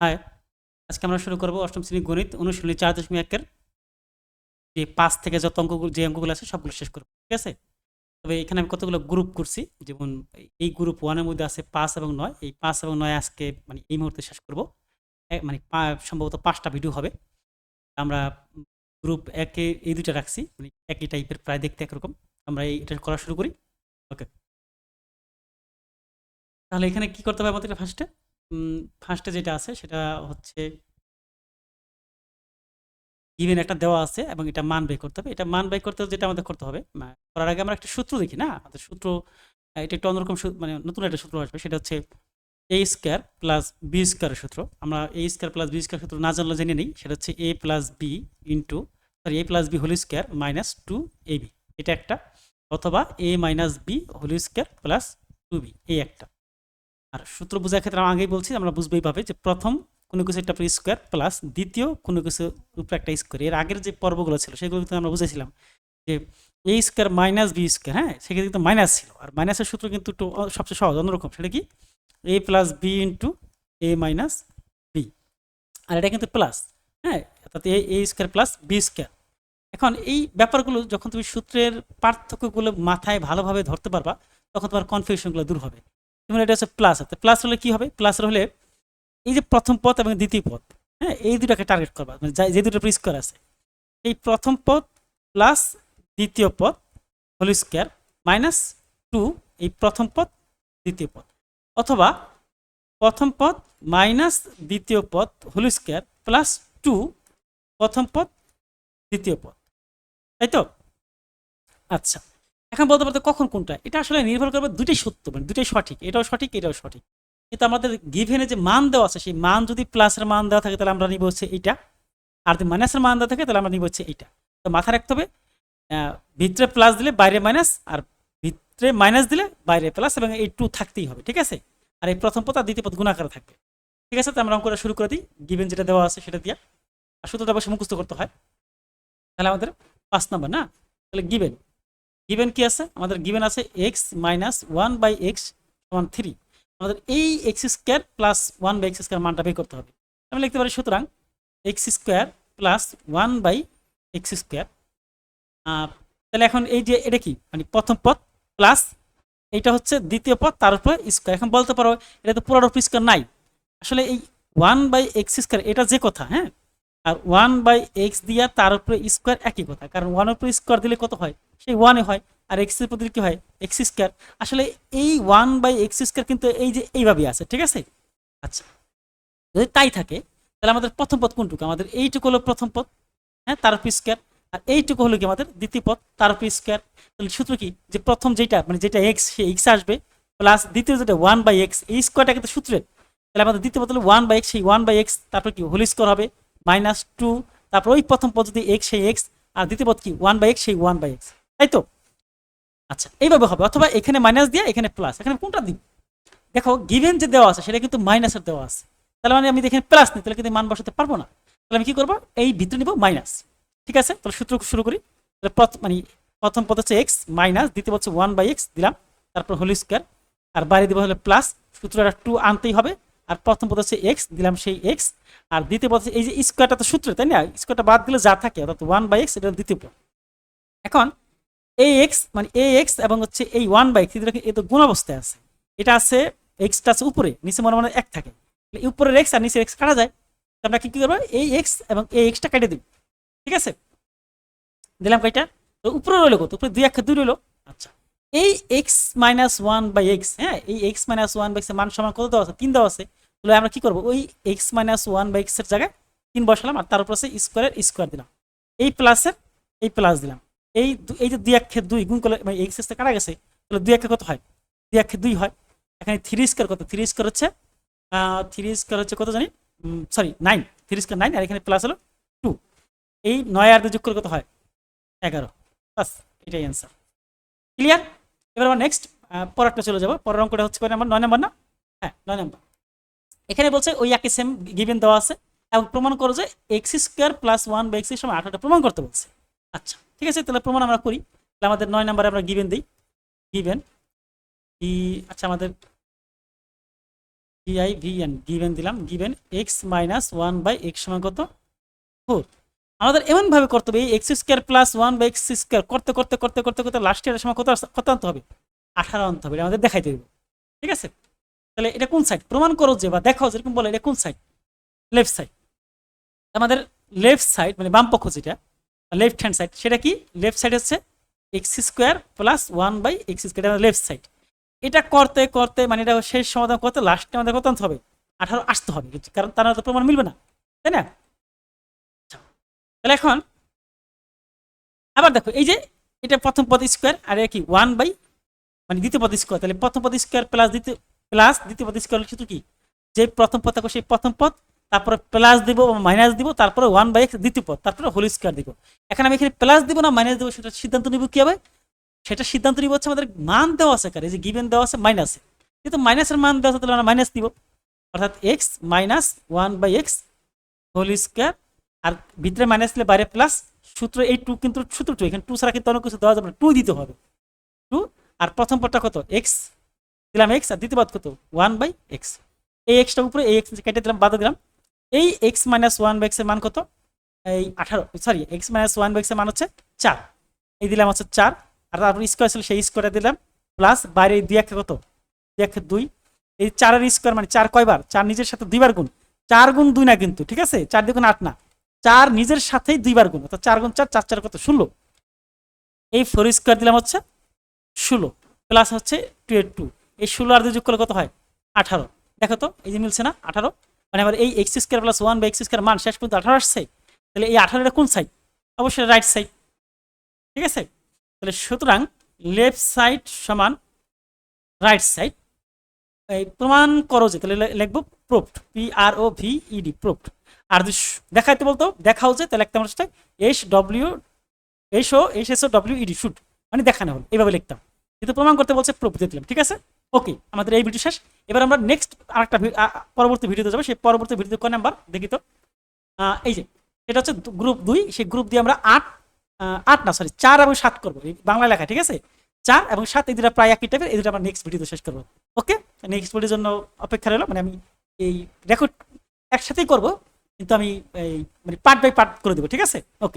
High, আজকে আমরা শুরু করব অষ্টম শ্রেণী গণিত অনুশীলনী 4.1 যে 5 থেকে যত অঙ্কগুলো যে অঙ্কগুলো আছে সবগুলো শেষ করব। ঠিক আছে? তবে এখানে আমি কতগুলো গ্রুপ করছি। যেমন এই গ্রুপ 1 এর মধ্যে আছে 5 এবং 9। এই 5 এবং 9 আজকে মানে এই মুহূর্তে শেষ করব। মানে সম্ভবত 5টা ভিডিও হবে। আমরা গ্রুপ 1 এ এই দুইটা রাখছি। মানে একই টাইপের প্রায় দেখতে একরকম। আমরা এটা করা শুরু করি। ওকে। তাহলে এখানে কি করতে হবে আমাদের ফার্স্টে? ফার্স্টে যেটা আছে সেটা হচ্ছে গিভেন একটা দেওয়া আছে এবং এটা মান বের করতে হবে। এটা মান বের করতে যেটা আমাদের করতে হবে, করার আগে আমরা একটা সূত্র দেখি না? আমাদের সূত্র এটা একটু অন্যরকম মানে নতুন একটা সূত্র আসবে। সেটা হচ্ছে এ স্কোয়ার প্লাস বি স্কোয়ারের সূত্র। আমরা A square plus B square সূত্র না জানলে জেনে নিই। সেটা হচ্ছে A plus B into A plus B whole square minus 2ab। এটা একটা। অথবা A minus B whole square plus 2b, এই একটা। আর সূত্র বোঝার ক্ষেত্রে আমি আগেই বলছি, আমরা বুঝবেই পাবে যে প্রথম কোনো কিছু একটা স্কোয়ার প্লাস দ্বিতীয় কোনো কিছু উপরে একটা স্কোয়ার। এর আগের যে পর্বগুলো ছিল সেগুলো কিন্তু আমরা বুঝেছিলাম যে এ স্কোয়ার মাইনাস বি স্কোয়ার। হ্যাঁ, সেক্ষেত্রে কিন্তু মাইনাস ছিল। আর মাইনাসের সূত্র কিন্তু একটু সবচেয়ে সহজ, অন্যরকম। সেটা কি? এ প্লাস বি ইন্টু এ মাইনাস বি। আর এটা কিন্তু প্লাস। হ্যাঁ, অর্থাৎ এ স্কোয়ার প্লাস বি স্কোয়ার। এখন এই ব্যাপারগুলো যখন তুমি সূত্রের পার্থক্যগুলো মাথায় ভালোভাবে ধরতে পারবা, তখন তোমার কনফিউশনগুলো দূর হবে। যেমন এটা হচ্ছে প্লাস আছে, প্লাস হলে কি হবে? প্লাস হলে এই যে প্রথম পদ এবং দ্বিতীয় পদ, হ্যাঁ, এই দুটাকে টার্গেট করবা। মানে যে দুটো স্কোয়ার আছে, এই প্রথম পদ প্লাস দ্বিতীয় পদ হোল স্কোয়ার মাইনাস 2 এই প্রথম পদ দ্বিতীয় পদ। অথবা প্রথম পদ মাইনাস দ্বিতীয় পদ হোল স্কোয়ার প্লাস 2 প্রথম পদ দ্বিতীয় পদ। তাই তো? আচ্ছা, এখন বলতে পারতো কখন কোনটা? এটা আসলে নির্ভর করবে দুইটাই সত্য, মানে দুইটাই সঠিক। এটাও সঠিক, এটাও সঠিক। কিন্তু আমাদের গিভেনে যে মান দেওয়া আছে, সেই মান যদি প্লাসের মান দেওয়া থাকে তাহলে আমরা নিব হচ্ছে এইটা। আর যদি মাইনাসের মান দেওয়া থাকে তাহলে আমরা নিব হচ্ছে এইটা। তো মাথায় রাখতে হবে, ভিতরে প্লাস দিলে বাইরে মাইনাস, আর ভিতরে মাইনাস দিলে বাইরে প্লাস, এবং এই 2 থাকতেই হবে। ঠিক আছে? আর এই প্রথম পদ আর দ্বিতীয় পদ গুণাকারে থাকবে। ঠিক আছে? তো আমরা অঙ্কটা শুরু করে দিই গিভেন যেটা দেওয়া আছে সেটা দিয়ে। আর সূত্রটা অবশ্যই মুখস্থ করতে হয়। তাহলে আমাদের 5 নম্বর না? তাহলে গিভেন গিভেন কি আছে? আমাদের গিভেন আছে এক্স মাইনাস 1/x সমান 3। আমাদের এই x square plus 1/x square মানটা বের করতে হবে। আমি লিখতে পারি সুতরাং x square plus 1/x square. তাহলে এখন এই যে এটা কি, মানে প্রথম পদ প্লাস এইটা হচ্ছে দ্বিতীয় পদ, তার উপরে স্কোয়ার। এখন বলতে পারো এটা তো পুরোর উপর স্কোয়ার নাই। আসলে এই 1/x স্কোয়ার এটা যে কথা, হ্যাঁ, আর 1/x দিয়া তার উপরে স্কোয়ার একই কথা। কারণ 1 এর উপরে স্কোয়ার দিলে কত হয়? সেই 1 হয়। আর x এর উপর দিলে কি হয়? x square. আসলে এই 1/x স্কোয়ার কিন্তু এই যে এইভাবেই আছে। ঠিক আছে? আচ্ছা, যদি তাই থাকে তাহলে আমাদের প্রথম পদ কোনটুকু? আমাদের এইটুকু হলো প্রথম পদ, হ্যাঁ, তার উপর স্কোয়ার। আর এইটুকু হলো কি আমাদের দ্বিতীয় পদ, তার উপর স্কোয়ার। তাহলে সূত্র কি? যে প্রথম যেটা, মানে যেটা এক্স, সেই এক্স আসবে, প্লাস দ্বিতীয় যেটা 1/x, এই স্কোয়ারটা কিন্তু সূত্রের। তাহলে আমাদের দ্বিতীয় পদ হলো 1/x, সেই 1/x তারপর কি হোল স্কোয়ার হবে মাইনাস 2। তারপর ওই প্রথম পদ যদি এক্স, সেই এক্স। আর দ্বিতীয় পদ কি 1/x, সেই 1/x। তাই তো? আচ্ছা, এইভাবে হবে। অথবা এখানে মাইনাস দিয়ে এখানে প্লাস। এখানে কোনটা দিই? দেখো, গিভেন যে দেওয়া আছে সেটা কিন্তু মাইনাসের দেওয়া আছে। তাহলে মানে আমি এখানে প্লাস নিই, তাহলে কিন্তু মান বসাতে পারবো না। তাহলে আমি কি করবো? এই ভিতরে নিব মাইনাস। ঠিক আছে? তাহলে সূত্র শুরু করি। মানে প্রথম পদ হচ্ছে এক্স মাইনাস দ্বিতীয় পদ হচ্ছে 1/x দিলাম, তারপর হোল স্কোয়ার। আর বাইরে দিব হলে প্লাস, সূত্রটা 2 আনতেই হবে। আর প্রথম পদ হচ্ছে এক্স দিলাম, সেই এক্স। আর দ্বিতীয় পদ হচ্ছে এই যে স্কোয়ারটা তো সূত্রে, তাই না? স্কোয়ারটা বাদ দিলে যা থাকে, অর্থাৎ 1/x, এটা দ্বিতীয় পদ। এখন এই এক্স, মানে এ এক্স এবং হচ্ছে এই 1/x, এ তো গুণ অবস্থায় আছে। এটা আছে, এক্সটা আছে উপরে, নিচে মনে মনে এক থাকে। উপরের এক্স আর নিচের এক্স কাটা যায়। আমরা কি করবো? এই এক্স এবং এই এক্সটা কেটে দিব। ঠিক আছে? দিলাম কয়টা? তো উপরে রইলো কত? উপরে 2 রইলো। আচ্ছা, এই এক্স মাইনাস 1/x, হ্যাঁ, এই এক্স মাইনাস 1/x এর মান সমান কত দেওয়া আছে? 3 দেওয়া আছে। তাহলে আমরা কি করবো? ওই এক্স মাইনাস 1/x এর জায়গায় 3 বসালাম, আর তার উপর স্কোয়ারের স্কোয়ার দিলাম, এই প্লাসের এই প্লাস দিলাম। এই যে 2 গুণ করলে মানে এক্স এসে কাটা গেছে, তাহলে 2 কত হয়? 2 হয়। এখানে 3 স্কোয়ার কত? 3 স্কোয়ার হচ্ছে 3 স্কোয়ার হচ্ছে কত জানি? সরি, 9। 3 স্কোয়ার 9, আর এখানে প্লাস হলো 2। এই 9 আর 2 যোগ করে কত হয়? 11। বাস, এটাই অ্যান্সার। ক্লিয়ার? এবার আমরা নেক্সট পরেরটা চলে যাবো। পরের অঙ্কটা হচ্ছে কয় নাম্বার? 9 নম্বর না? হ্যাঁ, 9 নম্বর। এখানে বলছে ওই একই সেম গিভেন দেওয়া আছে, এবং প্রমাণ করো যে এক্স স্কোয়ার প্লাস 1/x এর সমান 18টা প্রমাণ করতে বলছে। আচ্ছা, ঠিক আছে, তাহলে প্রমাণ আমরা করি। তাহলে আমাদের 9 নম্বরে আমরা গিভেন দিই। গিভেন কি? আচ্ছা, আমাদের GIVN গিভেন দিলাম, গিভেন x মাইনাস 1/x সমান কত 4। আমাদের এমনভাবে করতে হবে এই x square plus 1/x square করতে করতে করতে করতে করতে লাস্ট ইয়ারের সময় কত আনতে হবে 18 আনতে হবে, এটা আমাদের দেখাইতে হবে। ঠিক আছে, তাহলে এটা কোন সাইড প্রমাণ করো যে বা দেখাও যেরকম বলে এটা কোন সাইড, লেফট সাইড। আমাদের লেফট সাইড মানে বাম পক্ষ যেটা লেফট হ্যান্ড সাইড সেটা কি, লেফট সাইড হচ্ছে x square plus 1/x square, এটা লেফট সাইড। এটা করতে করতে মানে এটা শেষ সমাধান করতে লাস্টে আমাদের কত আনতে হবে 18 আসতে হবে, কারণ তার তো প্রমাণ মিলবে না, তাই না? তাহলে এখন আবার দেখো এই যে এটা প্রথম পদ স্কোয়ার আর কি 1 মানে দ্বিতীয় পদ স্কোয়ার, তাহলে প্রথম পদ স্কোয়ার দ্বিতীয় পদ স্কোয়ার সূত্র কি, যে প্রথম পদ থাকবে সেই প্রথম পদ, তারপরে প্লাস দিব মাইনাস দিব, তারপরে 1/x দ্বিতীয় পদ, তারপরে হোল স্কোয়ার দিব। এখন আমি এখানে প্লাস দিব না মাইনাস দিব সেটা সিদ্ধান্ত নিব কি হবে, সেটা সিদ্ধান্ত নিব হচ্ছে আমাদের মান দেওয়া আছে কারে, যে গিভেন দেওয়া আছে মাইনাসে, কিন্তু মাইনাসের মান দেওয়া আছে তাহলে আমরা মাইনাস দিব, অর্থাৎ x minus 1/x whole square, আর ভিতরে মাইনাস দিলে বাইরে প্লাস, সূত্র এই টু কিন্তু সূত্র টু, এখানে টু ছাড়া কিন্তু অন্য কিছু দেওয়া যাবে না, টু দিতে হবে টু। আর প্রথম পদটা কত এক্স দিলাম এক্স, আর দ্বিতীয় পদ কত 1/x, এই এক্সটা উপরে এই এক্স কেটে দিলাম বাদে দিলাম, এই এক্স মাইনাস 1/x এর মান কত এই 18, সরি এক্স মাইনাস 1/x এর মান হচ্ছে 4, এই দিলাম হচ্ছে 4, আর তারপর স্কোয়ার ছিল সেই স্কোয়ারটা দিলাম প্লাস বাইরে দুই একটা কত 2, এই 4 এর স্কোয়ার মানে 4 কয়বার, 4 নিজের সাথে 2 বার গুণ, 4 গুণ 2 না কিন্তু, ঠিক আছে 4 2 গুণ 8 না, 4 নিজের সাথেই 2 বার গুণ, অর্থাৎ 4 গুণ 4 4 4 কত 16, এই 4 স্কোয়ার দিলাম হচ্ছে 16 প্লাস হচ্ছে 2 এর 2, এই 16 আর 2 যোগ করলে কত হয় 18। দেখো তো এই যে মিলছে না 18, মানে আমার এই x square plus 1/x square মান শেষ পর্যন্ত 18 আসছে, তাহলে এই 18 এর কোন সাইড, অবশ্যই রাইট সাইড। ঠিক আছে, তাহলে সুতরাং লেফট সাইড সমান রাইট সাইড, এই প্রমাণ করো যে, তাহলে লিখবো প্রুফড, PROVED প্রুফড। আর যদি দেখাইতে বলতো দেখাও যে, তাহলে লিখতাম হচ্ছে SOWED শুড, মানে দেখানো হলো এইভাবে লিখতাম, কিন্তু প্রমাণ করতে বলছে প্রুফ দিয়ে দিলাম। ঠিক আছে, ওকে আমাদের এই ভিডিও শেষ। এবার আমরা নেক্সট আরেকটা পরবর্তী ভিডিওতে যাবো, সেই পরবর্তী ভিডিওতে কয় নাম্বার দেখি তো, এই যে এটা হচ্ছে গ্রুপ 2, সেই গ্রুপ দিয়ে আমরা 8 না সরি 4 এবং 7 করবো, বাংলা লেখা। ঠিক আছে, 4 এবং 7 এই দুটা প্রায় একই টাইপের, এই দুটো আমরা নেক্সট ভিডিওতে শেষ করবো। ওকে, নেক্সট ভিডিওর জন্য অপেক্ষা রইলো, মানে আমি এই রেকর্ড একসাথেই করবো, কিন্তু আমি এই মানে পার্ট বাই পার্ট করে দেবো। ঠিক আছে, ওকে।